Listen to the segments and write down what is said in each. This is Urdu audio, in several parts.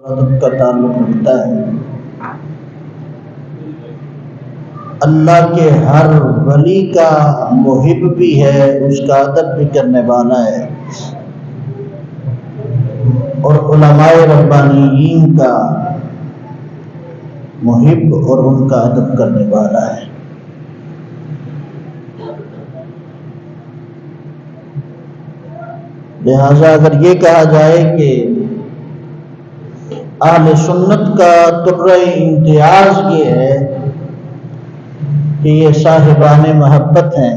ادب کا تعلق رکھتا ہے۔ اللہ کے ہر ولی کا محب بھی ہے، اس کا ادب بھی کرنے والا ہے، اور علماء ربانیین کا محب اور ان کا ادب کرنے والا ہے۔ لہذا اگر یہ کہا جائے کہ اہل سنت کا طرح امتیاز یہ ہے کہ یہ صاحبان محبت ہیں،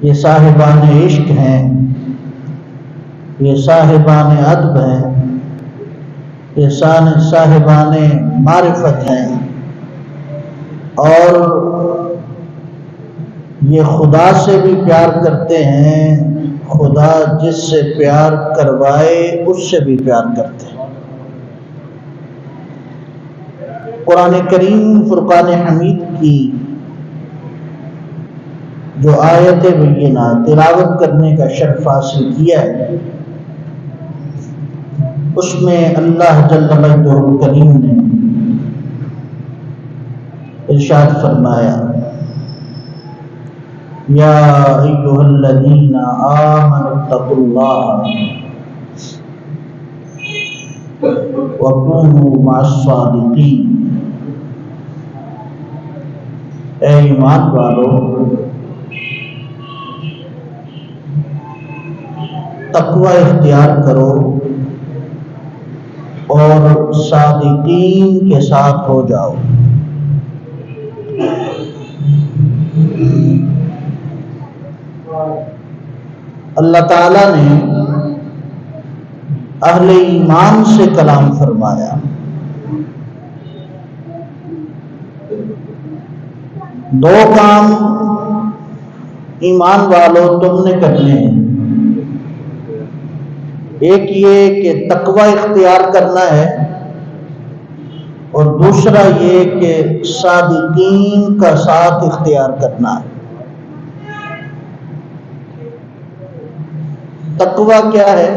یہ صاحبان عشق ہیں، یہ صاحبان ادب ہیں، یہ صاحبان معرفت ہیں، اور یہ خدا سے بھی پیار کرتے ہیں، خدا جس سے پیار کروائے اس سے بھی پیار کرتے ہیں۔ قرآن کریم فرقان حمید کی جو آیت بینہ تلاوت کرنے کا شرف حاصل کیا ہے، اس میں اللہ جل مجدہ کریم نے ارشاد فرمایا: یا ایھا الذین آمنوا اتقوا اللہ وکونوا مع الصادقین۔ اے ایمان والو، تقوی اختیار کرو اور صادقین کے ساتھ ہو جاؤ۔ اللہ تعالیٰ نے اہل ایمان سے کلام فرمایا، دو کام ایمان والو تم نے کرنے ہیں۔ ایک یہ کہ تقوی اختیار کرنا ہے، اور دوسرا یہ کہ صادقین کا ساتھ اختیار کرنا ہے۔ تقوی کیا ہے؟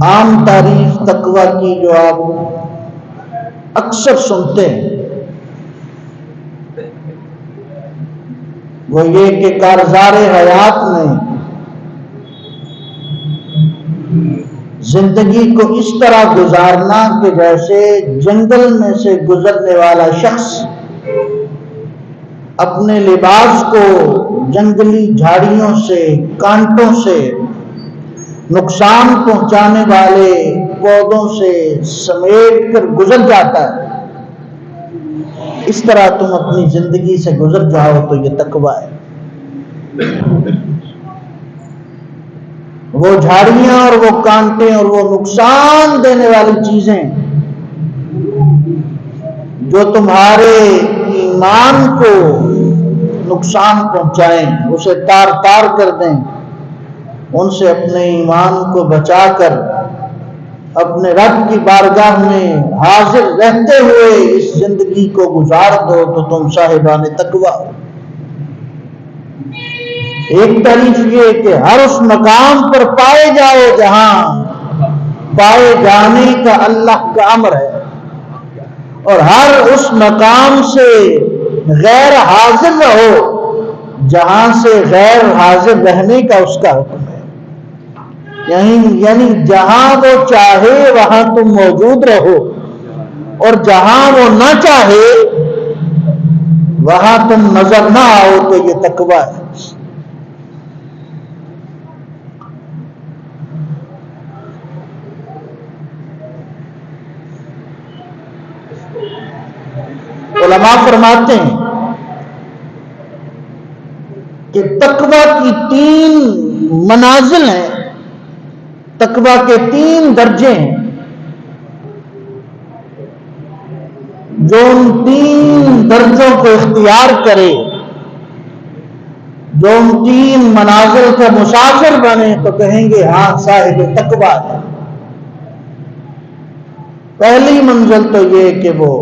عام تعریف تقوی کی جو آپ اکثر سنتے ہیں وہ یہ کہ کارزار حیات میں زندگی کو اس طرح گزارنا کہ جیسے جنگل میں سے گزرنے والا شخص اپنے لباس کو جنگلی جھاڑیوں سے، کانٹوں سے، نقصان پہنچانے والے پودوں سے سمیٹ کر گزر جاتا ہے، اس طرح تم اپنی زندگی سے گزر جاؤ تو یہ تقوی ہے۔ وہ جھاڑیاں اور وہ کانٹے اور وہ نقصان دینے والی چیزیں جو تمہارے ایمان کو نقصان پہنچائیں، اسے تار تار کر دیں، ان سے اپنے ایمان کو بچا کر اپنے رب کی بارگاہ میں حاضر رہتے ہوئے اس زندگی کو گزار دو تو تم صاحبان تقوی ہو۔ ایک تعریف یہ کہ ہر اس مقام پر پائے جاؤ جہاں پائے جانے کا اللہ کا امر ہے، اور ہر اس مقام سے غیر حاضر رہو جہاں سے غیر حاضر رہنے کا اس کا حکم ہے۔ یعنی جہاں وہ چاہے وہاں تم موجود رہو، اور جہاں وہ نہ چاہے وہاں تم نظر نہ آؤ تو یہ تقوی ہے۔ علماء فرماتے ہیں کہ تقوی کی 3 منازل ہیں، تقوی کے 3 درجے ہیں۔ جو ان 3 درجوں کو اختیار کرے، جو ان 3 منازل کا مسافر بنے تو کہیں گے ہاں صاحب تقوی ہے۔ پہلی منزل تو یہ کہ وہ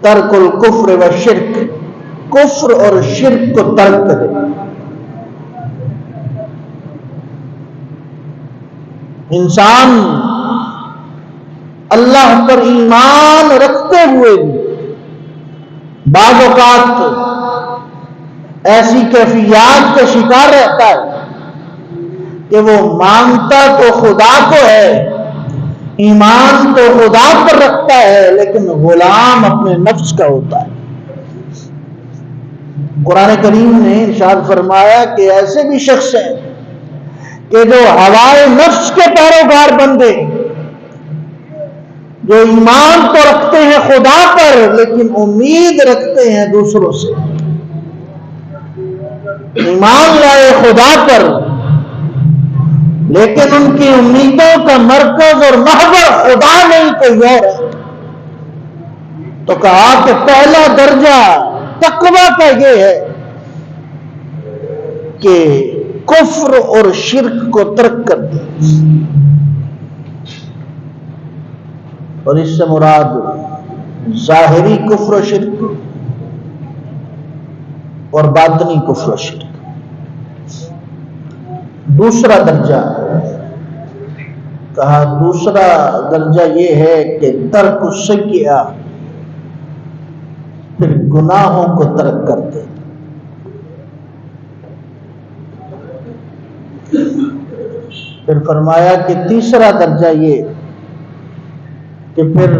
ترک الکفر و شرک، کفر اور شرک کو ترک کرے. انسان اللہ پر ایمان رکھتے ہوئے بھی بعض اوقات ایسی کیفیات کا شکار رہتا ہے کہ وہ مانگتا تو خدا کو ہے، ایمان تو خدا پر رکھتا ہے، لیکن غلام اپنے نفس کا ہوتا ہے. قرآن کریم نے ارشاد فرمایا کہ ایسے بھی شخص ہیں کہ جو ہوائے نفس کے پیروکار بندے، جو ایمان تو رکھتے ہیں خدا پر لیکن امید رکھتے ہیں دوسروں سے. ایمان لائے خدا پر لیکن ان کی امیدوں کا مرکز اور محور خدا نہیں کوئی اور ہے. تو کہا کہ پہلا درجہ تقویٰ کا یہ ہے کہ کفر اور شرک کو ترک کر دے. اور اس سے مراد ظاہری کفر و شرک اور باطنی کفر و شرک. دوسرا درجہ کہا، دوسرا درجہ یہ ہے کہ ترک السیئہ، پھر گناہوں کو ترک کر دے. پھر فرمایا کہ تیسرا درجہ یہ کہ پھر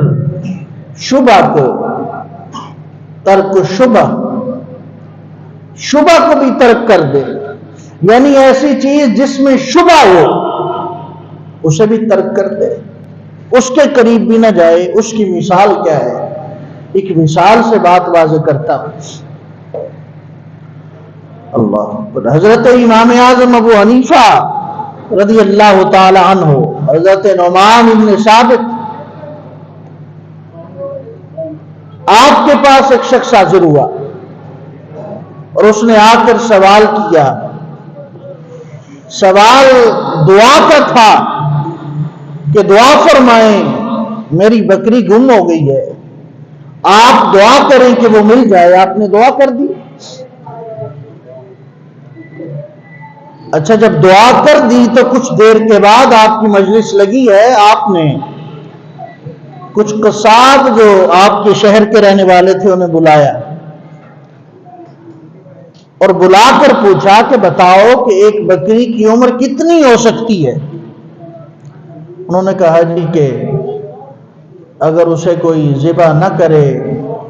شبہ کو ترک شبہ، شبہ کو بھی ترک کر دے. یعنی ایسی چیز جس میں شبہ ہو اسے بھی ترک کر دے، اس کے قریب بھی نہ جائے. اس کی مثال کیا ہے؟ ایک مثال سے بات واضح کرتا ہوں. اللہ، حضرت امام اعظم ابو حنیفہ رضی اللہ تعالی عنہ، حضرت نعمان بن ثابت، آپ کے پاس ایک شخص حاضر ہوا اور اس نے آ کر سوال کیا. سوال دعا کا تھا کہ دعا فرمائیں، میری بکری گم ہو گئی ہے، آپ دعا کریں کہ وہ مل جائے. آپ نے دعا کر دی. اچھا، جب دعا کر دی تو کچھ دیر کے بعد آپ کی مجلس لگی ہے، آپ نے کچھ قصاب جو آپ کے شہر کے رہنے والے تھے انہیں بلایا اور بلا کر پوچھا کہ بتاؤ کہ ایک بکری کی عمر کتنی ہو سکتی ہے؟ انہوں نے کہا جی کہ اگر اسے کوئی ذبح نہ کرے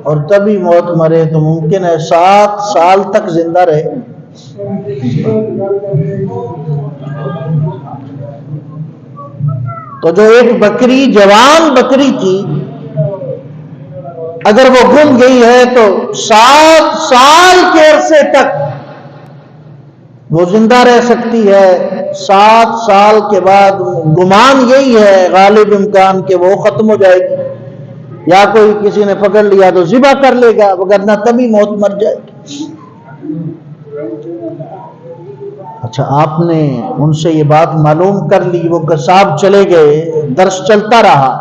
اور تبھی موت مرے تو ممکن ہے 7 سال تک زندہ رہے. تو جو ایک بکری، جوان بکری تھی، اگر وہ گم گئی ہے تو 7 سال کے عرصے تک وہ زندہ رہ سکتی ہے. 7 سال کے بعد گمان یہی ہے، غالب امکان کہ وہ ختم ہو جائے گی، یا کوئی کسی نے پکڑ لیا تو ذبح کر لے گا، وگرنہ تبھی موت مر جائے گی. اچھا، آپ نے ان سے یہ بات معلوم کر لی. وہ قصاب چلے گئے، درس چلتا رہا.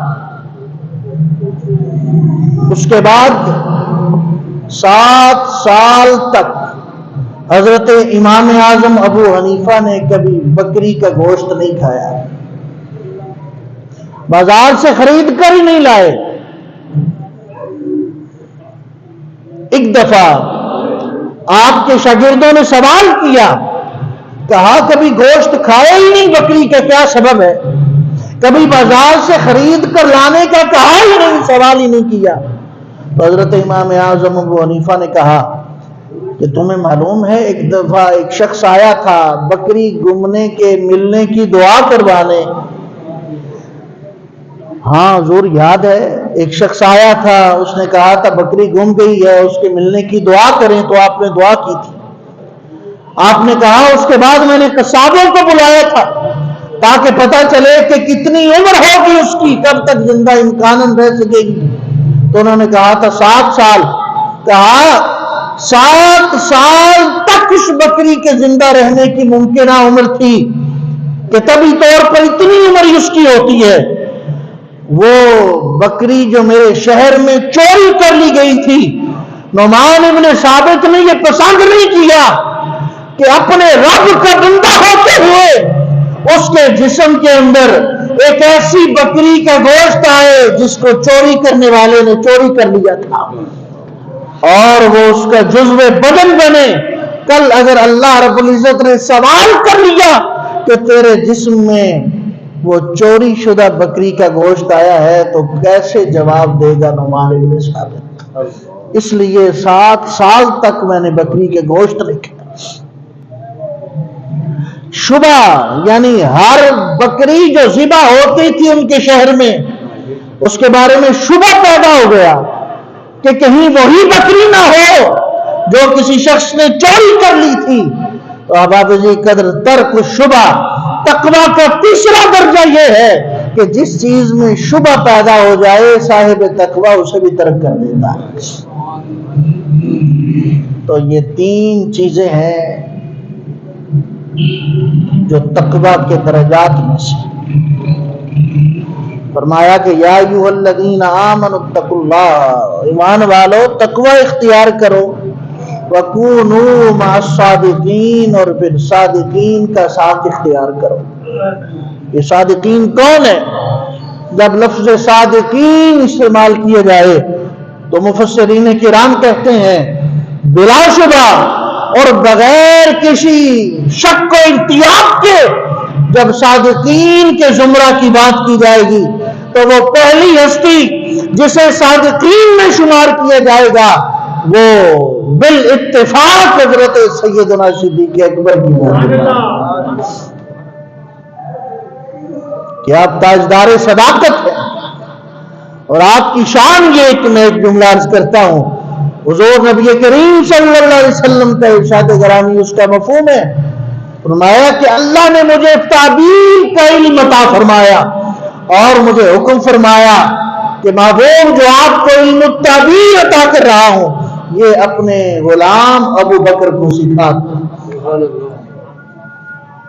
اس کے بعد 7 سال تک حضرت امام اعظم ابو حنیفہ نے کبھی بکری کا گوشت نہیں کھایا، بازار سے خرید کر ہی نہیں لائے. ایک دفعہ آپ کے شاگردوں نے سوال کیا، کہا کبھی گوشت کھایا ہی نہیں بکری کا، کیا سبب ہے؟ کبھی بازار سے خرید کر لانے کا کہا ہی نہیں، سوال ہی نہیں کیا. تو حضرت امام اعظم ابو حنیفہ نے کہا کہ تمہیں معلوم ہے ایک دفعہ ایک شخص آیا تھا بکری گمنے کے ملنے کی دعا کروانے. ہاں حضور یاد ہے، ایک شخص آیا تھا، اس نے کہا تھا بکری گم گئی ہے، اس کے ملنے کی دعا کریں، تو آپ نے دعا کی تھی. آپ نے کہا اس کے بعد میں نے قصابوں کو بلایا تھا تاکہ پتہ چلے کہ کتنی عمر ہوگی اس کی، کب تک زندہ امکاناً رہ سکے گی. تو انہوں نے کہا تھا 7 سال. کہا 7 سال تک اس بکری کے زندہ رہنے کی ممکنہ عمر تھی کہ طبی طور پر اتنی عمر اس کی ہوتی ہے. وہ بکری جو میرے شہر میں چوری کر لی گئی تھی نعمان ابن ثابت نے یہ پسند نہیں کیا کہ اپنے رب کا بندہ ہوتے ہوئے اس کے جسم کے اندر ایک ایسی بکری کا گوشت آئے جس کو چوری کرنے والے نے چوری کر لیا تھا اور وہ اس کا جزو بدن بنے. کل اگر اللہ رب العزت نے سوال کر لیا کہ تیرے جسم میں وہ چوری شدہ بکری کا گوشت آیا ہے تو کیسے جواب دے گا نعمان ابن ثابت؟ اس لیے 7 سال تک میں نے بکری کے گوشت نہیں کھایا. شبہ یعنی ہر بکری جو ذبح ہوتی تھی ان کے شہر میں اس کے بارے میں شبہ پیدا ہو گیا کہ کہیں وہی بکری نہ ہو جو کسی شخص نے چوری کر لی تھی. تو احباب جی قدر ترک شبہ، تقویٰ کا تیسرا درجہ یہ ہے کہ جس چیز میں شبہ پیدا ہو جائے صاحب تقویٰ اسے بھی ترک کر دیتا ہے. تو یہ 3 چیزیں ہیں جو تقویٰ کے درجات میں سے. فرمایا کہ یا ایھا الذین آمنوا اتقوا اللہ، ایمان والو تقویٰ اختیار کرو. وَكُونُوا مَعَ الصَّادِقِينَ، اور پھر صادقین کا ساتھ اختیار کرو. یہ صادقین کون ہے؟ جب لفظ صادقین استعمال کیے جائے تو مفسرین کرام کہتے ہیں بلا شبہ اور بغیر کسی شک و ارتیاب کے جب صادقین کے زمرہ کی بات کی جائے گی تو وہ پہلی ہستی جسے صادقین میں شمار کیا جائے گا وہ بالاتفاق حضرت سیدنا صدیق اکبر کی بات کہ آپ تاجدار صداقت ہیں اور آپ کی شان یہ کہ میں ایک جملہ عرض کرتا ہوں. حضور نبی کریم صلی اللہ علیہ وسلم کا ارشاد گرامی اس کا مفہوم ہے. فرمایا کہ اللہ نے مجھے تعبیر کا علم عطا فرمایا اور مجھے حکم فرمایا کہ محبوب جو آپ کو علم التعبیر عطا کر رہا ہوں یہ اپنے غلام ابو بکر کو سکھا دو.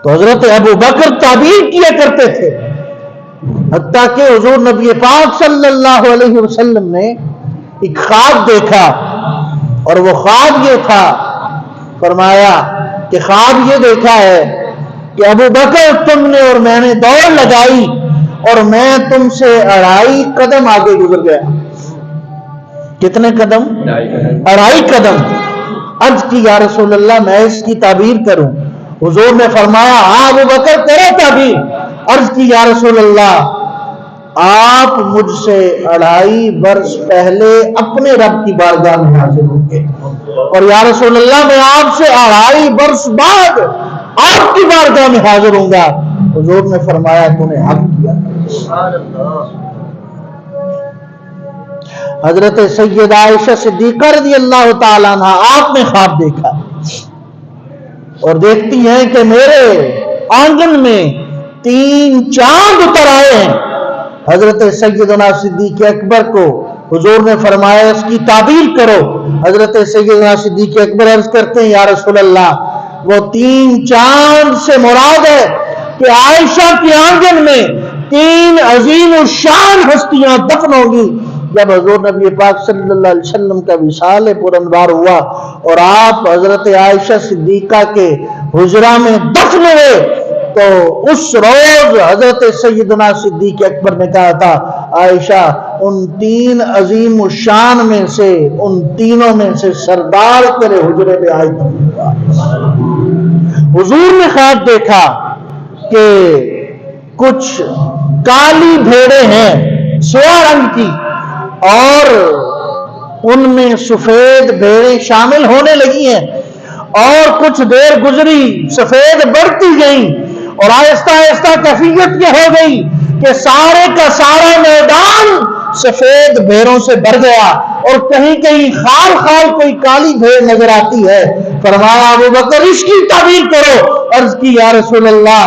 تو حضرت ابو بکر تعبیر کیا کرتے تھے حتیٰ کہ حضور نبی پاک صلی اللہ علیہ وسلم نے ایک خواب دیکھا اور وہ خواب یہ تھا. فرمایا کہ خواب یہ دیکھا ہے کہ ابو بکر تم نے اور میں نے دوڑ لگائی اور میں تم سے 2.5 قدم آگے گزر گیا. کتنے قدم؟ 2.5 قدم. عرض کی یا رسول اللہ میں اس کی تعبیر کروں؟ حضور نے فرمایا ہاں ابو بکر کرو تعبیر. عرض کی یا رسول اللہ آپ مجھ سے 2.5 برس پہلے اپنے رب کی بارگاہ میں حاضر ہوں گے اور یا رسول اللہ میں آپ سے 2.5 برس بعد آپ کی بارگاہ میں حاضر ہوں گا. حضور نے فرمایا تو نے حق کیا. حضرت سیدہ عائشہ صدیقہ رضی اللہ تعالیٰ عنہ آپ نے خواب دیکھا اور دیکھتی ہیں کہ میرے آنگن میں 3 چاند اتر آئے ہیں. حضرت سیدنا صدیق اکبر کو حضور نے فرمایا اس کی تعبیر کرو. حضرت سیدنا صدیق اکبر عرض کرتے ہیں یا رسول اللہ وہ 3 چاند سے مراد ہے کہ عائشہ کے آنگن میں 3 عظیم الشان ہستیاں دفن ہوں گی. جب حضور نبی پاک صلی اللہ علیہ وسلم کا وصال پرانوار ہوا اور آپ حضرت عائشہ صدیقہ کے حجرہ میں دفن ہوئے تو اس روز حضرت سیدنا صدیق اکبر نے کہا تھا عائشہ ان 3 عظیم الشان میں سے ان تینوں میں سے سردار تیرے حجرے میں آئے تھا. حضور نے خواب دیکھا کہ کچھ کالی بھیڑیں ہیں سیاہ رنگ کی اور ان میں سفید بھیڑیں شامل ہونے لگی ہیں اور کچھ دیر گزری سفید بڑھتی گئیں اور آہستہ آہستہ کیفیت یہ ہو گئی کہ سارے کا سارا میدان سفید بھیڑوں سے بھر گیا اور کہیں کہیں خال خال کوئی کالی بھیڑ نظر آتی ہے. فرمایا ابو بکر اس کی تعبیر کرو. عرض کی یا رسول اللہ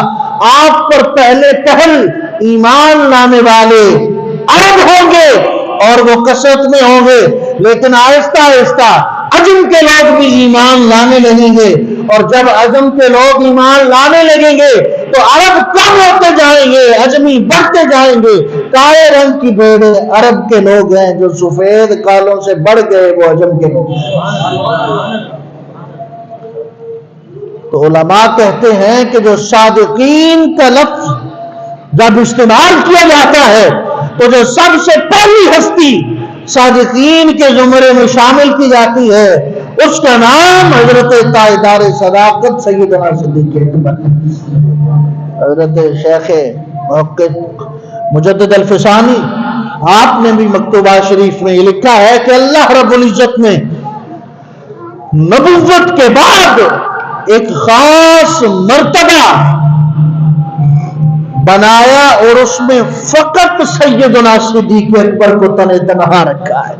آپ پر پہلے پہل ایمان لانے والے عرب ہوں گے اور وہ کثرت میں ہوں گے لیکن آہستہ آہستہ عجم کے لوگ بھی ایمان لانے لگیں گے اور جب عجم کے لوگ ایمان لانے لگیں گے تو عرب کم ہوتے جائیں گے، عجمی بڑھتے جائیں گے۔ کالے رنگ کی بھیڑیں عرب کے لوگ ہیں، جو سفید کالوں سے بڑھ گئے وہ عجم کے لوگ ہیں۔ تو علماء کہتے ہیں کہ جو صادقین کا لفظ جب استعمال کیا جاتا ہے تو جو سب سے پہلی ہستی صادقین کے زمرے میں شامل کی جاتی ہے اس کا نام حضرت تاجدار صداقت سیدنا صدیق اکبر۔ حضرت شیخ محقق مجدد الفسانی آپ نے بھی مکتوبات شریف میں یہ لکھا ہے کہ اللہ رب العزت نے نبوت کے بعد ایک خاص مرتبہ بنایا اور اس میں فقط سیدنا صدیق اکبر کو تنہا رکھا ہے۔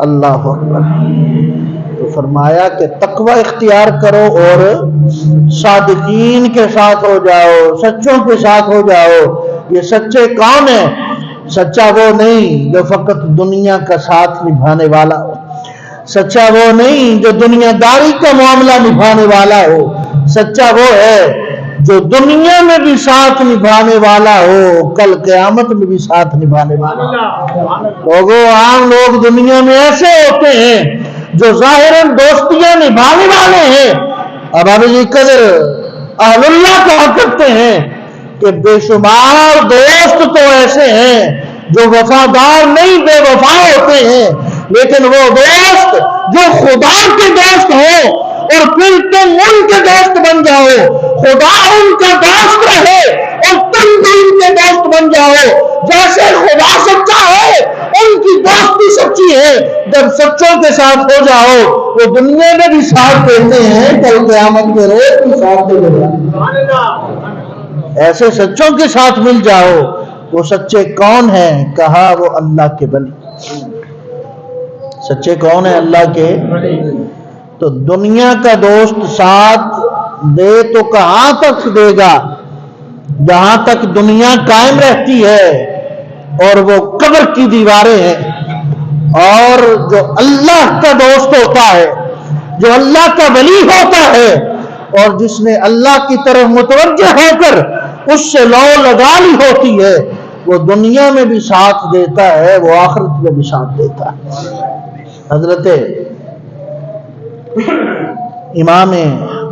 اللہ اکبر۔ تو فرمایا کہ تقوی اختیار کرو اور صادقین کے ساتھ ہو جاؤ، سچوں کے ساتھ ہو جاؤ۔ یہ سچے کون ہیں؟ سچا وہ نہیں جو فقط دنیا کا ساتھ نبھانے والا ہو، سچا وہ نہیں جو دنیا داری کا معاملہ نبھانے والا ہو، سچا وہ ہے جو دنیا میں بھی ساتھ نبھانے والا ہو، کل قیامت میں بھی ساتھ نبھانے والا ہو۔ لوگوں، عام لوگ دنیا میں ایسے ہوتے ہیں جو ظاہراً دوستیاں نبھانے والے ہیں، اب ابھی جی قدر اہل اللہ کہا کرتے ہیں کہ بے شمار دوست تو ایسے ہیں جو وفادار نہیں بے وفا ہوتے ہیں، لیکن وہ دوست جو خدا کے دوست ہوں اور پھر تم ان کے دوست بن جاؤ، خدا ان کا دوست رہے اور تم بھی ان کے دوست بن جاؤ۔ جیسے خدا سچا ہے ان کی دوستی سچی ہے، جب سچوں کے ساتھ ہو جاؤ وہ دنیا میں بھی ساتھ دیتے ہیں، کل قیامت کے روز بھی ساتھ دیتے ہیں۔ ایسے سچوں کے ساتھ مل جاؤ۔ وہ سچے کون ہیں؟ کہا وہ اللہ کے ولی۔ سچے کون ہیں؟ اللہ کے۔ تو دنیا کا دوست ساتھ دے تو کہاں تک دے گا؟ جہاں تک دنیا قائم رہتی ہے اور وہ قبر کی دیواریں ہیں۔ اور جو اللہ کا دوست ہوتا ہے، جو اللہ کا ولی ہوتا ہے اور جس نے اللہ کی طرف متوجہ ہو کر اس سے لو لگا لی ہوتی ہے، وہ دنیا میں بھی ساتھ دیتا ہے، وہ آخرت میں بھی ساتھ دیتا ہے۔ حضرت امام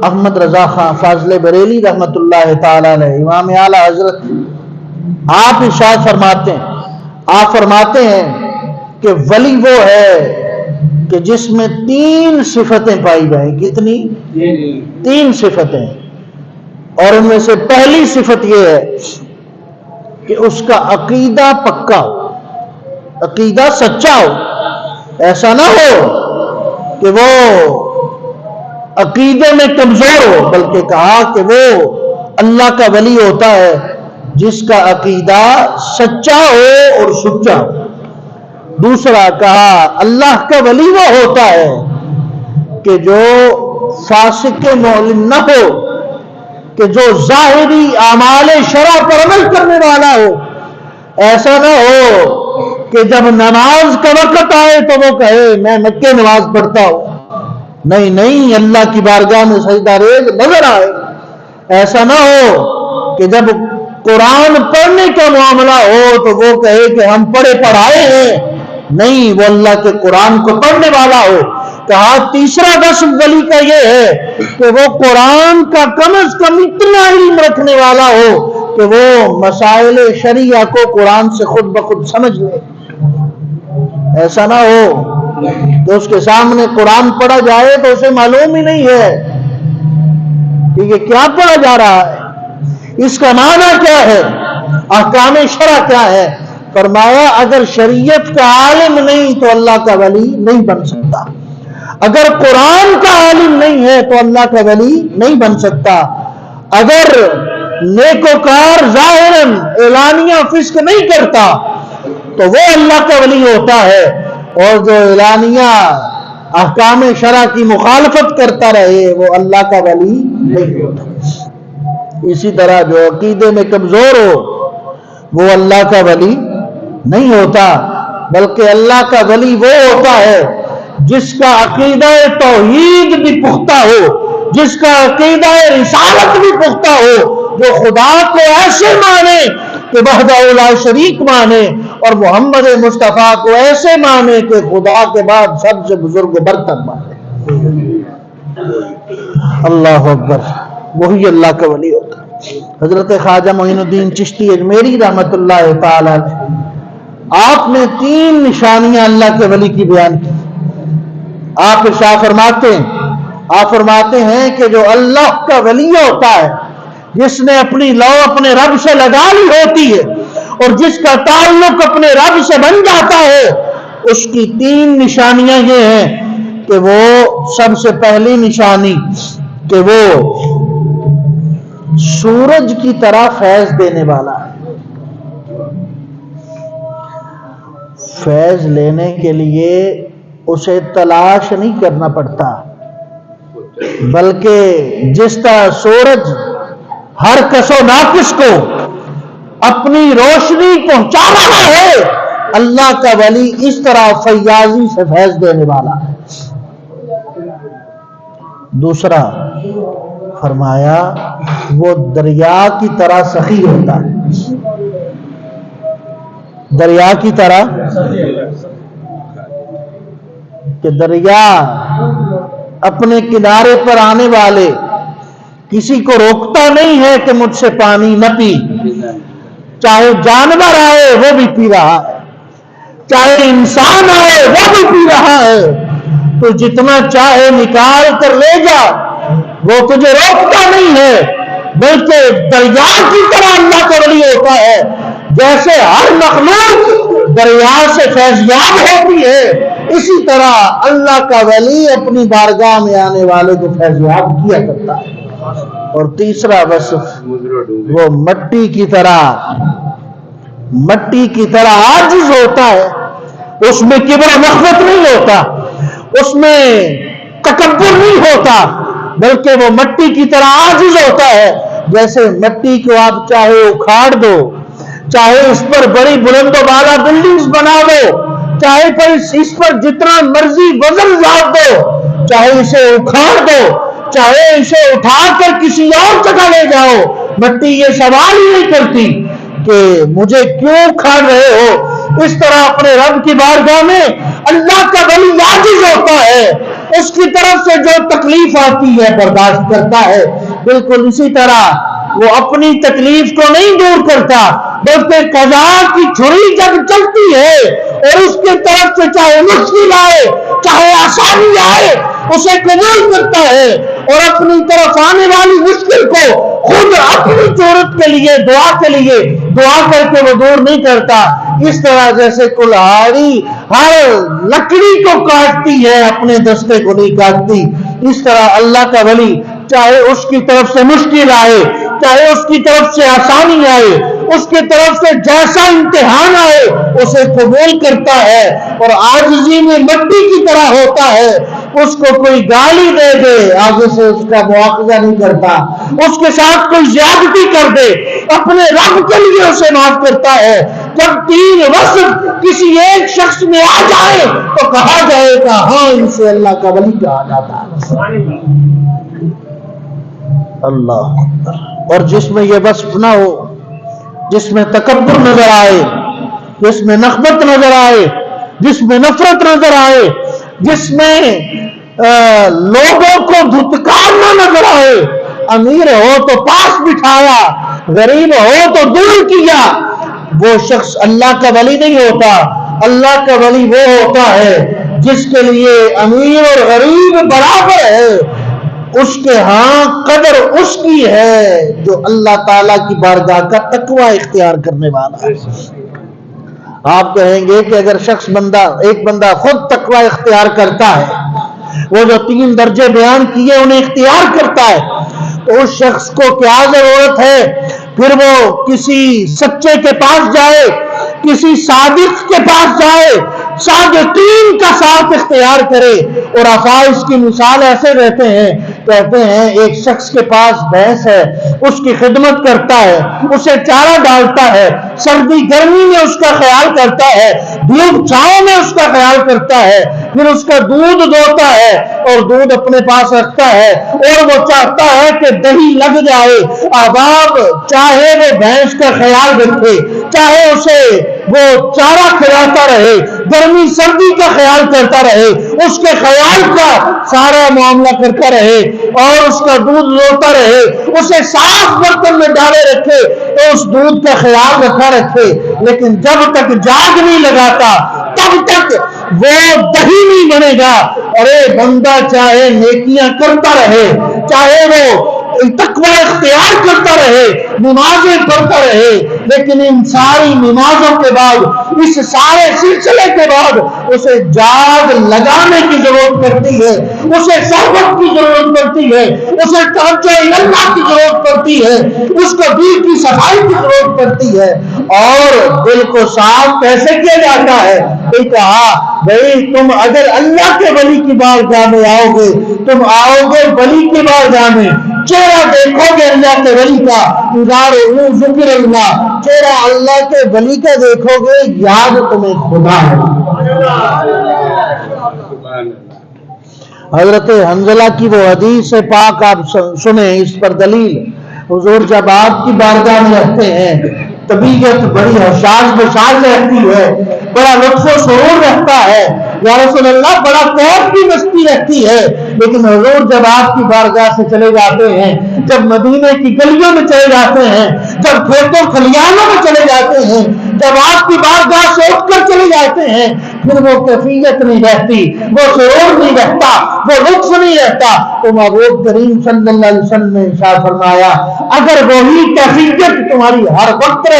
احمد رضا خان فاضل بریلی رحمت اللہ تعالی علیہ، امام اعلیٰ حضرت، آپ ارشاد فرماتے ہیں، آپ فرماتے ہیں کہ ولی وہ ہے کہ جس میں 3 صفتیں پائی جائیں۔ کتنی؟ 3 صفتیں۔ اور ان میں سے پہلی صفت یہ ہے کہ اس کا عقیدہ پکا ہو، عقیدہ سچا ہو۔ ایسا نہ ہو کہ وہ عقیدے میں کمزور ہو، بلکہ کہا کہ وہ اللہ کا ولی ہوتا ہے جس کا عقیدہ سچا ہو اور سچا ہو۔ دوسرا کہا اللہ کا ولی وہ ہوتا ہے کہ جو فاسق معلن نہ ہو، کہ جو ظاہری اعمال شرع پر عمل کرنے والا ہو۔ ایسا نہ ہو کہ جب نماز کا وقت آئے تو وہ کہے میں مکے نماز پڑھتا ہوں، نہیں اللہ کی بارگاہ میں سجدہ ریز نظر آئے۔ ایسا نہ ہو کہ جب قرآن پڑھنے کا معاملہ ہو تو وہ کہے کہ ہم پڑھے پڑھائے ہیں، نہیں، وہ اللہ کے قرآن کو پڑھنے والا ہو۔ کہا تیسرا وصف ولی کا یہ ہے کہ وہ قرآن کا کم از کم اتنا علم رکھنے والا ہو کہ وہ مسائل شریعہ کو قرآن سے خود بخود سمجھ لے۔ ایسا نہ ہو کہ اس کے سامنے قرآن پڑھا جائے تو اسے معلوم ہی نہیں ہے کہ یہ کیا پڑھا جا رہا ہے، اس کا معنی کیا ہے، احکام شرع کیا ہے۔ فرمایا اگر شریعت کا عالم نہیں تو اللہ کا ولی نہیں بن سکتا، اگر قرآن کا عالم نہیں ہے تو اللہ کا ولی نہیں بن سکتا، اگر نیکوکار ظاہراً اعلانیہ فسق نہیں کرتا تو وہ اللہ کا ولی ہوتا ہے، اور جو اعلانیہ احکام شرع کی مخالفت کرتا رہے وہ اللہ کا ولی نہیں ہوتا۔ اسی طرح جو عقیدے میں کمزور ہو وہ اللہ کا ولی نہیں ہوتا، بلکہ اللہ کا ولی وہ ہوتا ہے جس کا عقیدہ توحید بھی پختہ ہو، جس کا عقیدہ رسالت بھی پختہ ہو، جو خدا کو ایسے مانے کہ وحدہ لا شریک مانے، اور محمد مصطفیٰ کو ایسے مانے کہ خدا کے بعد سب سے بزرگ برتر مانے۔ اللہ اکبر، وہی اللہ کا ولی ہوتا ہے۔ حضرت خواجہ معین الدین چشتی اجمیری رحمت اللہ تعالی علیہ، آپ نے 3 نشانیاں اللہ کے ولی کی بیان کی۔ آپ ارشاد فرماتے ہیں کہ جو اللہ کا ولی ہوتا ہے، جس نے اپنی لو اپنے رب سے لگا لی ہوتی ہے اور جس کا تعلق اپنے رب سے بن جاتا ہے، اس کی 3 نشانیاں یہ ہیں کہ وہ، سب سے پہلی نشانی کہ وہ سورج کی طرح فیض دینے والا ہے۔ فیض لینے کے لیے اسے تلاش نہیں کرنا پڑتا، بلکہ جس طرح سورج ہر کس و ناقص کو اپنی روشنی پہنچا رہا ہے، اللہ کا ولی اس طرح فیاضی سے فیض دینے والا ہے۔ دوسرا فرمایا وہ دریا کی طرح سخی ہوتا ہے۔ دریا کی طرح کہ دریا اپنے کنارے پر آنے والے کسی کو روکتا نہیں ہے کہ مجھ سے پانی نہ پی، چاہے جانور آئے وہ بھی پی رہا ہے، چاہے انسان آئے وہ بھی پی رہا ہے، تو جتنا چاہے نکال کر لے جا، وہ تجھے روکتا نہیں ہے، بلکہ دریا کی طرح اللہ کا ولی ہوتا ہے۔ جیسے ہر مخلوق دریا سے فیضیاب ہوتی ہے، اسی طرح اللہ کا ولی اپنی بارگاہ میں آنے والے کو فیضیاب کیا کرتا ہے۔ اور تیسرا وصف وہ مٹی کی طرح عاجز ہوتا ہے، اس میں کبر و نخوت نہیں ہوتا، اس میں تکبر نہیں ہوتا، بلکہ وہ مٹی کی طرح عاجز ہوتا ہے۔ جیسے مٹی کو آپ چاہے اکھاڑ دو، چاہے اس پر بڑی بلند و بالا بلڈنگز بنا دو، چاہے اس پر جتنا مرضی وزن لاد دو، چاہے اسے اکھاڑ دو، چاہے اسے اٹھا کر کسی اور جگہ لے جاؤ، مٹی یہ سوال ہی نہیں کرتی کہ مجھے کیوں اکھاڑ رہے ہو۔ اس طرح اپنے رب کی بارگاہ میں اللہ کا ولی عاجز ہوتا ہے، اس کی طرف سے جو تکلیف آتی ہے برداشت کرتا ہے۔ بالکل اسی طرح وہ اپنی تکلیف کو نہیں دور کرتا، بلکہ قضا کی چھری جب چلتی ہے اور اس کی طرف سے چاہے مشکل آئے چاہے آسانی آئے، اسے قبول کرتا ہے اور اپنی طرف آنے والی مشکل کو خود اپنی صورت کے لیے دعا کر کے وہ دور نہیں کرتا۔ اس طرح جیسے کلہاڑی ہر لکڑی کو کاٹتی ہے، اپنے دستے کو نہیں کاٹتی، اس طرح اللہ کا ولی چاہے اس کی طرف سے مشکل آئے، چاہے اس کی طرف سے آسانی آئے، اس کی طرف سے جیسا امتحان آئے اسے قبول کرتا ہے، اور عاجزی میں مٹی کی طرح ہوتا ہے۔ اس کو کوئی گالی دے دے آگے سے اس کا مواخذہ نہیں کرتا، اس کے ساتھ کوئی زیادتی کر دے اپنے رب کے لیے اسے معاف کرتا ہے۔ جب 3 وصف کسی ایک شخص میں آ جائے تو کہا جائے گا ہاں اسے اللہ کا ولی کہا جاتا ہے۔ اللہ، اور جس میں یہ وصف نہ ہو، جس میں تکبر نظر آئے، جس میں نخوت نظر آئے، جس میں نفرت نظر آئے، جس میں لوگوں کو دھتکارنا نظر آئے، امیر ہو تو پاس بٹھایا، غریب ہو تو دور کیا، وہ شخص اللہ کا ولی نہیں ہوتا۔ اللہ کا ولی وہ ہوتا ہے جس کے لیے امیر اور غریب برابر ہے، اس کے ہاں قدر اس کی ہے جو اللہ تعالیٰ کی بارگاہ کا تقوی اختیار کرنے والا ہے۔ آپ کہیں گے کہ اگر ایک بندہ خود تقوی اختیار کرتا ہے، وہ جو 3 درجے بیان کیے انہیں اختیار کرتا ہے، تو اس شخص کو کیا ضرورت ہے پھر وہ کسی سچے کے پاس جائے، کسی صادق کے پاس جائے، صادقین کا ساتھ اختیار کرے۔ اور افائز کی مثال ایسے کہتے ہیں ایک شخص کے پاس بھینس ہے، اس کی خدمت کرتا ہے، اسے چارہ ڈالتا ہے، سردی گرمی میں اس کا خیال کرتا ہے، دھوپ چھاؤں میں اس کا خیال کرتا ہے، پھر اس کا دودھ دوتا ہے اور دودھ اپنے پاس رکھتا ہے اور وہ چاہتا ہے کہ دہی لگ جائے۔ احباب چاہے وہ بھینس کا خیال رکھے، چاہے اسے وہ چارہ کھلاتا رہے، گرمی سردی کا خیال کرتا رہے، اس کے خیال کا سارا معاملہ کرتا رہے اور اس کا دودھ دوتا رہے، اسے صاف برتن میں ڈالے رکھے تو اس دودھ کا خیال رکھا رکھے، لیکن جب تک جاگ نہیں لگاتا تب تک وہ دہی نہیں بنے گا۔ ارے بندہ چاہے نیکیاں کرتا رہے، چاہے وہ تقوی اختیار کرتا رہے، نمازیں پڑھتا رہے، لیکن ان ساری نمازوں کے بعد، اس سارے سلسلے کے بعد اسے جاگ لگانے کی ضرورت پڑتی ہے، اسے صحبت کی ضرورت پڑتی ہے، اسے توجہ اللہ کی ضرورت پڑتی ہے، اس کو دل کی صفائی کی ضرورت پڑتی ہے۔ اور دل کو صاف کیسے کیا جاتا ہے؟ کہا بھئی تم اگر اللہ کے ولی کی بارگاہ میں آؤ گے، تم آؤ گے ولی کی بارگاہ میں، چہرہ دیکھو گے اللہ کے ولی کا، ذکر اللہ، چہرہ اللہ کے ولی کا دیکھو گے، یاد تمہیں خدا ہے۔ حضرت حنظلہ کی وہ حدیث پاک آپ سنیں، اس پر دلیل۔ حضور جب آپ کی بارگاہ میں رہتے ہیں طبیعت بڑی حساس بساس رہتی ہے، بڑا لطف و سرور رہتا ہے، یا رسول اللہ بڑا کیف کی مستی رہتی ہے، لیکن حضور جب آپ کی بارگاہ سے چلے جاتے ہیں، جب مدینے کی گلیوں میں چلے جاتے ہیں، جب کھیتوں کھلیانوں میں چلے جاتے ہیں، جب آپ کی بارگاہ سے اٹھ کر چلے جاتے ہیں، پھر وہ کیفیت نہیں رہتی، وہ سرور نہیں رہتا، وہ لطف نہیں رہتا۔ تو محبوب کریم صلی اللہ علیہ وسلم نے ارشاد فرمایا اگر وہی کیفیت تمہاری ہر وقت رہے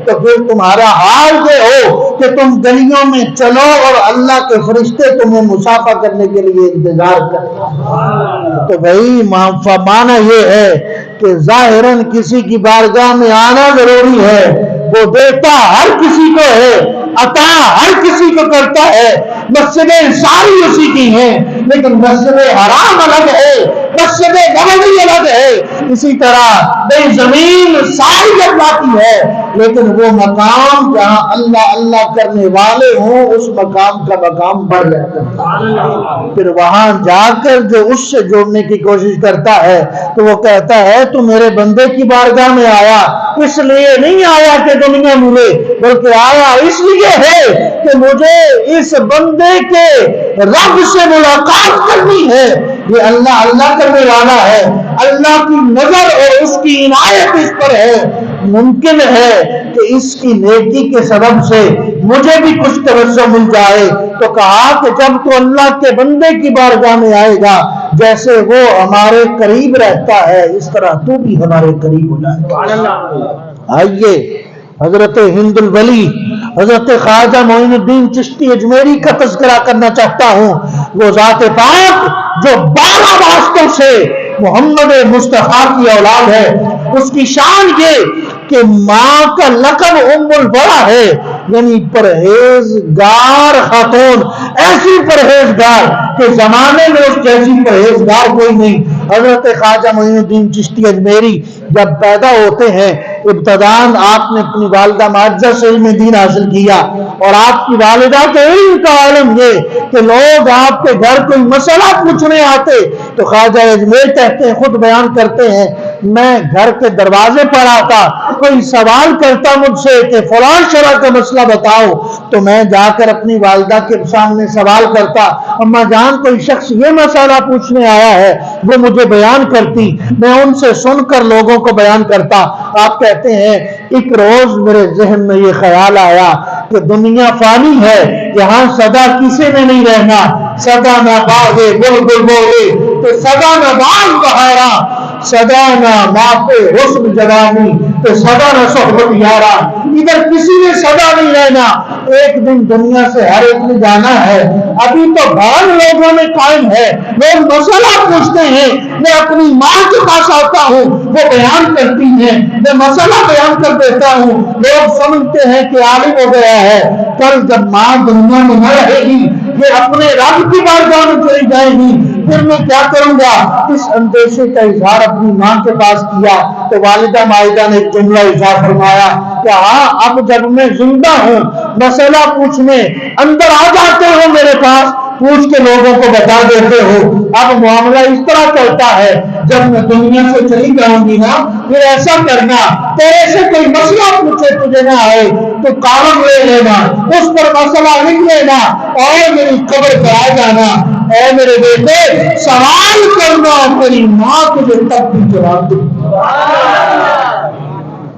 تو پھر تمہارا حال یہ ہو کہ تم گلیوں میں چلو اور اللہ کے فرشتے تمہیں مصافحہ کرنے کے لیے انتظار کریں۔ تو بھائی معنی یہ ہے کہ ظاہراً کسی کی بارگاہ میں آنا ضروری ہے، وہ دیتا ہر کسی کو ہے، عطا ہر کسی کو کرتا ہے، مسجدیں ساری اسی کی ہیں، لیکن مسجد حرام الگ ہے، مسجد نبوی الگ ہے، اسی طرح بے زمین ساری اللہ کی ہے، لیکن وہ مقام جہاں اللہ اللہ کرنے والے ہوں اس مقام کا مقام بڑھ جاتا ہے۔ پھر وہاں جا کر جو اس سے جوڑنے کی کوشش کرتا ہے تو وہ کہتا ہے تو میرے بندے کی بارگاہ میں آیا اس لیے نہیں آیا کہ دنیا ملے، بلکہ آیا اس لیے ہے کہ مجھے اس بندے کے رب سے ملاقات کرنی ہے۔ یہ اللہ اللہ کرنے والا ہے، اللہ کی نظر اور اس کی عنایت اس پر ہے، ممکن ہے کہ اس کی نیکی کے سبب سے مجھے بھی کچھ توجہ مل جائے۔ تو کہا کہ جب تو اللہ کے بندے کی بارگاہ میں آئے گا جیسے وہ ہمارے قریب رہتا ہے اس طرح تو بھی ہمارے قریب ہو جائے۔ آئیے حضرت ہند الولی حضرت خواجہ معین الدین چشتی اجمیری کا تذکرہ کرنا چاہتا ہوں۔ وہ ذات پاک جو 12 واسطوں سے محمد مصطفیٰ کی اولاد ہے، اس کی شان یہ کہ ماں کا لقب ام البرا ہے، یعنی پرہیزگار خاتون، ایسی پرہیزگار کہ زمانے میں اس جیسی پرہیزگار کوئی نہیں۔ حضرت خواجہ معین الدین چشتی اجمیری جب پیدا ہوتے ہیں ابتداً آپ نے اپنی والدہ معجزہ سے علم دین حاصل کیا، اور آپ کی والدہ کے علم کا عالم یہ کہ لوگ آپ کے گھر کوئی مسئلہ پوچھنے آتے تو خواجہ اجمیر کہتے ہیں، خود بیان کرتے ہیں، میں گھر کے دروازے پر آتا، کوئی سوال کرتا مجھ سے کہ فلان شرع کا مسئلہ بتاؤ، تو میں جا کر اپنی والدہ کے سامنے سوال کرتا، اماں جان کوئی شخص یہ مسئلہ پوچھنے آیا ہے، وہ مجھے بیان کرتی، میں ان سے سن کر لوگوں کو بیان کرتا۔ آپ کہتے ہیں ایک روز میرے ذہن میں یہ خیال آیا کہ دنیا فانی ہے، یہاں سدا کسی نے نہیں رہنا، سدا نہ باغے بلبل بولے تو سدا نہ باغ بہارا، سدا نہ ماپے حسن جوانی تو سدا نہ صحبت یارا، ادھر کسی نے سدا نہیں رہنا، ایک دن دنیا سے ہر ایک نے جانا ہے۔ ابھی تو بھان لوگوں میں قائم ہے، لوگ مسئلہ پوچھتے ہیں، میں اپنی ماں کے پاس آتا ہوں، وہ بیان کرتی ہیں، میں مسئلہ بیان کر دیتا ہوں، لوگ سمجھتے ہیں کہ عالم ہو گیا ہے، کل جب ماں دنیا میں نہ رہے گی، یہ اپنے رب کی بارگاہ میں چلی جائے گی، پھر میں کیا کروں گا؟ اس اندیشے کا اظہار اپنی ماں کے پاس کیا تو والدہ مائدہ نے ایک جملہ اظہار فرمایا کہ ہاں اب جب میں زندہ ہوں مسئلہ پوچھنے اندر آ جاتے ہو میرے پاس پوچھ کے لوگوں کو بتا دیتے ہو. اب معاملہ اس طرح چلتا ہے، جب میں دنیا سے چلی جاؤں گی نا پھر ایسا کرنا، تیرے سے کوئی مسئلہ پوچھے تجھے نہ آئے تو کالم لے لینا، اس پر مسئلہ لکھ لینا اور میری قبر پہ آ جانا. اے میرے بیٹے سوال کرنا، تیری ماں تجھے تب بھی جواب دے گی،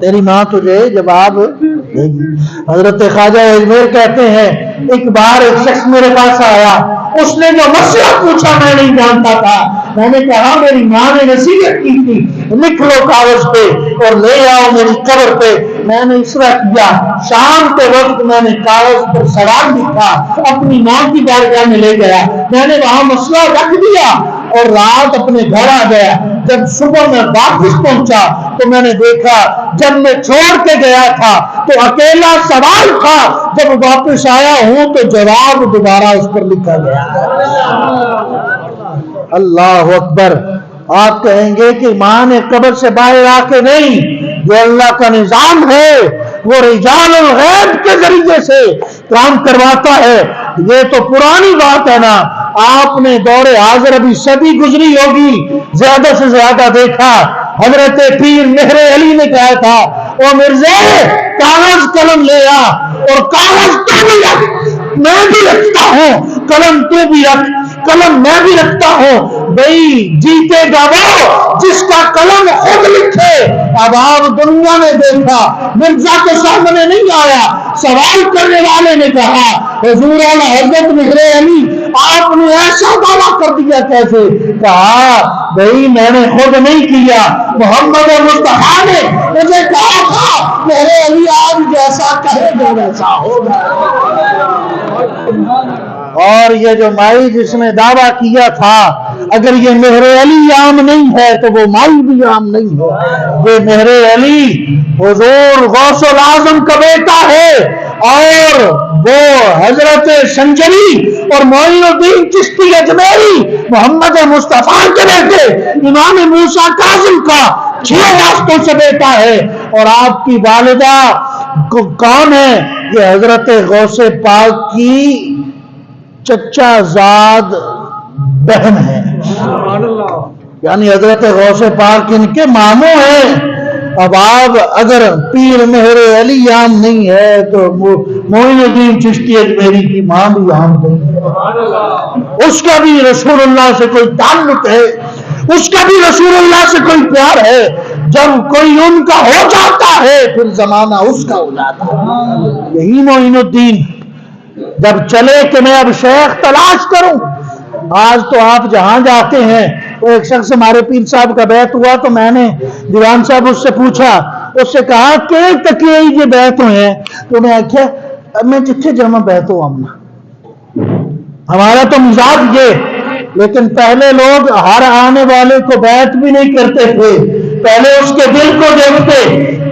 تیری ماں تجھے جواب دے گی. حضرت خواجہ اجمیر کہتے ہیں ایک بار ایک شخص میرے پاس آیا، اس نے جو مسئلہ پوچھا میں نہیں جانتا تھا. میں نے کہا میری ماں نے نصیحت کی تھی لکھ لو کاغذ پہ اور لے آؤ میری قبر پہ. میں نے اس طرح کیا، شام کے وقت میں نے کاغذ پر سوال لکھا، اپنی ماں کی بارگاہ میں لے گیا، میں نے وہاں مسئلہ رکھ دیا اور رات اپنے گھر آ گیا. جب صبح میں واپس پہنچا تو میں نے دیکھا جب میں چھوڑ کے گیا تھا تو اکیلا سوال تھا، جب واپس آیا ہوں تو جواب دوبارہ اس پر لکھا گیا. اللہ اکبر. آپ کہیں گے کہ ماں نے قبر سے باہر آ کے نہیں، جو اللہ کا نظام ہے وہ رجال الغیب کے ذریعے سے کام کرواتا ہے. یہ تو پرانی بات ہے نا، آپ نے دور حاضر ابھی صدی گزری ہوگی، زیادہ سے زیادہ دیکھا. حضرت پیر مہر علی نے کہا تھا او مرزا کاغذ قلم لے آ، اور کاغذ تو بھی رکھ، میں بھی رکھتا ہوں، قلم تو بھی رکھ، قلم میں بھی رکھتا ہوں. بھائی جیتے گا وہ جس کا قلم خود لکھے. اب آپ دنیا میں دیکھا مرزا کے سامنے نہیں آیا، سوال کرنے والے نے کہا حضور اعلی حضرت مہر علی آپ نے ایسا دعویٰ کر دیا کیسے؟ کہا بھائی میں نے خود نہیں کیا، محمد مصطفیٰ نے مجھے کہا تھا مہر علی آج جیسا کہے گا ویسا ہوگا. اور یہ جو مائی جس نے دعویٰ کیا تھا اگر یہ مہر علی عام نہیں ہے تو وہ مائی بھی عام نہیں ہے. یہ مہر علی حضور غوث العظم کا بیٹا ہے اور وہ حضرت سنجری اور معین الدین چشتی اجمیری محمد مصطفیٰ کے بیٹے امام موسیٰ کاظم کا 6 راستوں سے بیٹا ہے. اور آپ کی والدہ کون ہے؟ یہ حضرت غوث پاک کی چچا زاد بہن ہے، یعنی حضرت غوث پاک ان کے ماموں ہیں. اب آپ اگر پیر مہر علی عام نہیں ہے تو معین الدین چشتی اجمیری کی ماں بھی عام نہیں ہے، اس کا بھی رسول اللہ سے کوئی تعلق ہے، اس کا بھی رسول اللہ سے کوئی پیار ہے. جب کوئی ان کا ہو جاتا ہے پھر زمانہ اس کا ہو جاتا ہے. یہی معین الدین جب چلے کہ میں اب شیخ تلاش کروں. آج تو آپ جہاں جاتے ہیں، وہ ایک شخص ہمارے پیر صاحب کا بیعت ہوا تو میں نے دیوان صاحب اس سے پوچھا، اس سے کہا کہ تکیے یہ بیعت ہوئے ہیں، تو میں آخیا میں جتھے جمع بیعت ہوا ہمارا تو مزاج یہ. لیکن پہلے لوگ ہر آنے والے کو بیعت بھی نہیں کرتے تھے، پہلے اس کے دل کو دیکھتے،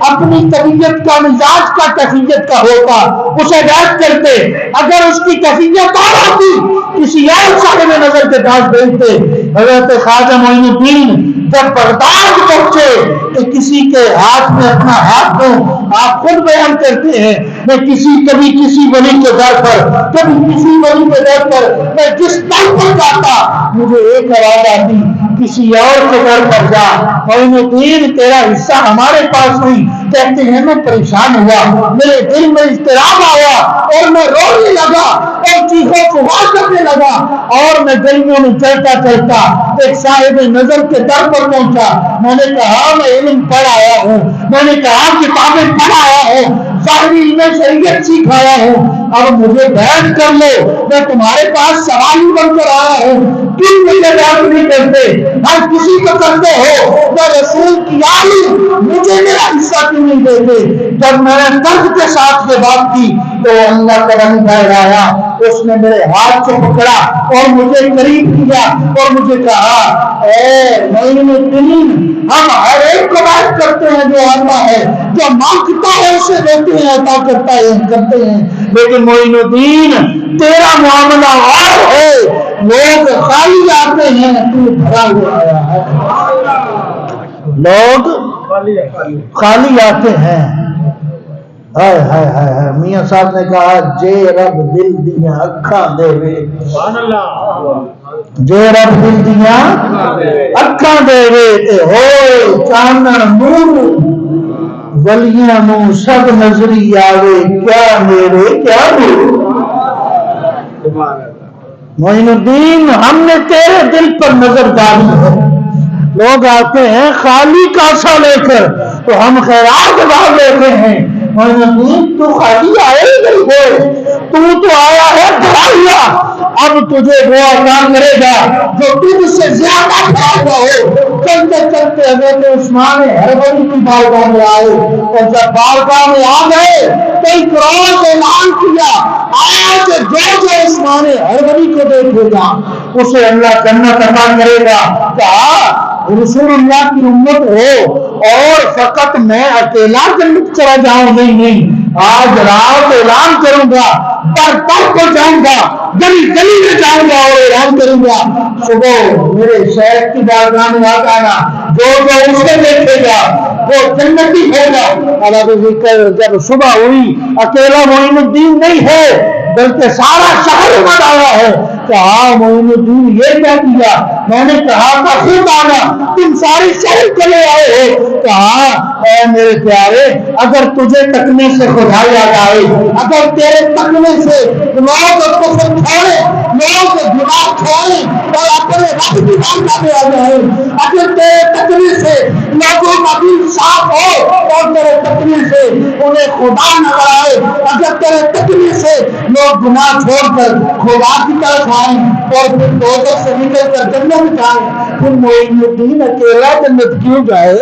اپنی طبیعت کا مزاج کا کیفیت کا ہوتا اسے بیعت کرتے. اگر اس کی کیفیت اور ہوتی کسی اور صاحب نظر کے پاس بھیجتے. حضرت خواجہ معین الدین جب بغداد پہنچے تو کسی کے ہاتھ میں اپنا ہاتھ دوں. آپ خود بیان کرتے ہیں میں کبھی کسی ولی کے در پر، کبھی کسی ولی کے در پر میں جس طرح پر جاتا مجھے ایک آواز آتی کسی اور کے در پر جا. معین الدین تیرا حصہ ہمارے پاس نہیں. کہتے ہیں میں پریشان ہوا، میرے دل میں اضطراب آیا اور میں رونے لگا اور چیخوں پکار کرنے لگا اور میں گلیوں میں چلتا چلتا ایک صاحب نظر کے در پر پہنچا. میں نے کہا میں علم پڑھ آیا ہوں، میں نے کہا کتابیں پڑھ آیا ہوں، ظاہری علم شریعت سیکھ آیا ہوں، اب مجھے بیعت کر لو. میں تمہارے پاس سوالی بن کر آیا ہوں، کیوں مجھے بیعت نہیں کرتے؟ ہر کسی کو کرتے ہو، میں رسول کی آلی مجھے میرا حصہ کیوں نہیں دیتے؟ جب میں نے درد کے ساتھ یہ بات کی تو اللہ کا رنگ بہر آیا. اس نے میرے ہاتھ سے پکڑا اور مجھے قریب کیا اور مجھے کہا اے معین الدین ہم ہر ایک کو بیعت کرتے ہیں جو آتا ہے، جو مانگتا ہے اسے دیتے ہیں، عطا کرتا ہے کرتے ہیں. لیکن معین الدین تیرا معاملہ اور ہے، لوگ خالی آتے ہیں تو بھرا ہوا آیا ہے. لوگ خالی آتے ہیں ہائے ہائے ہائے ہائے، میاں صاحب نے کہا جے رب دل دیاں اکھاں دے وے، سبحان اللہ، جے رب دل دیاں اکھاں دے وے تے ہوئے چانن نور ولیاں نو سب نظری آوے، کیا میرے کیا نور۔ معین الدین ہم نے تیرے دل پر نظر ڈالی ہے، لوگ آتے ہیں خالی کاسا لے کر تو ہم خیرات بھاگ لیتے ہیں، معین الدین تو خالی آئے ہی نہیں ہے، تو آیا ہے بھرا ہوا، اب تجھے وہ عطا کرے گا جو تجھ سے زیادہ بھرا ہوا ہو۔ چلتے چلتے حضرت عثمان ہربری کی بارگاہ میں آئے، اور جب بارگاہ میں آ گئے تو اقرار اعلان کیا، آج جو عثمان ہربری کو دیکھے گا اسے اللہ جنت عطا کرے گا۔ کہا رسول اللہ کی امت ہو اور فقط میں اکیلا جنت چلا جاؤں، نہیں، آج رات اعلان کروں گا، پر کو جاؤں گا، گلی گلی میں جاؤں گا اور اعلان کروں گا، صبح میرے شہر کی بارگاہ میں آ جانا، جو اسے دیکھے گا وہ جنتی ہوگا۔ جب صبح ہوئی اکیلا معین الدین نہیں ہے بلکہ سارا شہر امت آیا ہے۔ کہا معین الدین یہ کیا کیا؟ میں نے کہا تھا خود آنا، تم سارے شہر چلے آئے ہو۔ کہا اے میرے پیارے، اگر تجھے تکنے سے خدا یاد آئے، اگر تیرے تکنے سے لوگ کفر چھوڑے، لوگ گناہ چھوڑے اور اپنے رب کی بارگاہ میں آ جائے، اگر تیرے تکنے سے لوگوں کا دل صاف ہو اور تیرے تکنے سے انہیں خدا نظر آئے، اگر تیرے تکنے سے لوگ گناہ چھوڑ کر خدا کی طرف آئیں اور پھر دوزخ سے نکل کر جنت جائیں، پھر معین الدین اکیلا جنت کیوں جائے؟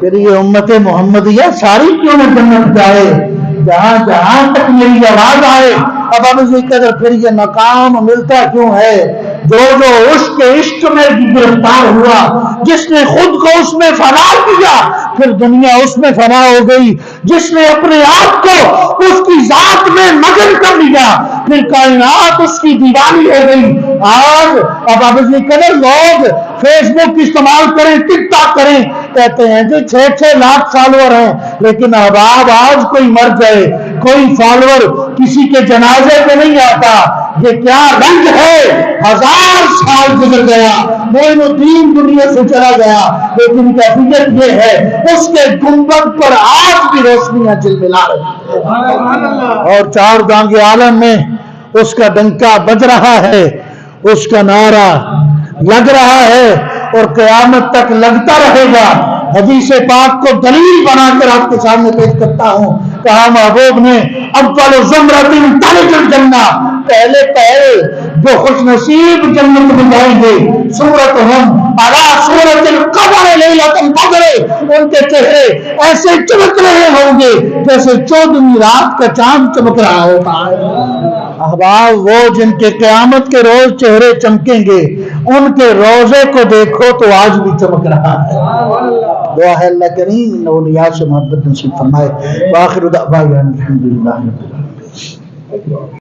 پھر یہ امت محمدیہ ساری کیوں نہ جنت جائے؟ جہاں جہاں تک میری آواز آئے، اب قدر پھر یہ مقام ملتا کیوں ہے؟ جو عشق میں گرفتار ہوا، جس نے خود کو اس میں فنا کیا، پھر دنیا اس میں فنا ہو گئی، جس نے اپنے آپ کو اس کی ذات میں مگن کر لیا، پھر کائنات اس کی دیوانی ہو گئی۔ آج اب قدر لوگ فیس بک استعمال کریں، ٹک ٹاک کریں، کہتے ہیں جو 6 لاکھ فالوور ہیں، لیکن اب آج کوئی مر جائے، کوئی فالوور کسی کے جنازے پہ نہیں آتا، یہ کیا رنگ ہے؟ 1000 سال گزر گیا، معین الدین دنیا سے چلا گیا، لیکن کیفیت یہ ہے اس کے گنبد پر آج بھی روشنیاں جلملا رہی ہیں، اور 4 گانگ عالم میں اس کا ڈنکا بج رہا ہے، اس کا نعرہ لگ رہا ہے اور قیامت تک لگتا رہے گا۔ حدیث پاک کو دلیل بنا کر آپ کے سامنے پیش کرتا ہوں۔ کہا محبوب نے اول زمرۃ تلج الجنہ، پہلے جو خوش نصیب جنت میں جائیں گے، صورتہم علی صورت القمر لیلۃ البدر، ان کے چہرے ایسے چمک رہے ہوں گے جیسے 14ویں رات کا چاند چمک رہا ہوتا ہے۔ احباب وہ جن کے قیامت کے روز چہرے چمکیں گے، ان کے روزے کو دیکھو تو آج بھی چمک رہا ہے۔ دعا ہے اللہ کریم ان اولیاء سے محبت نصیب فرمائے۔ وآخر دعوانا الحمدللہ۔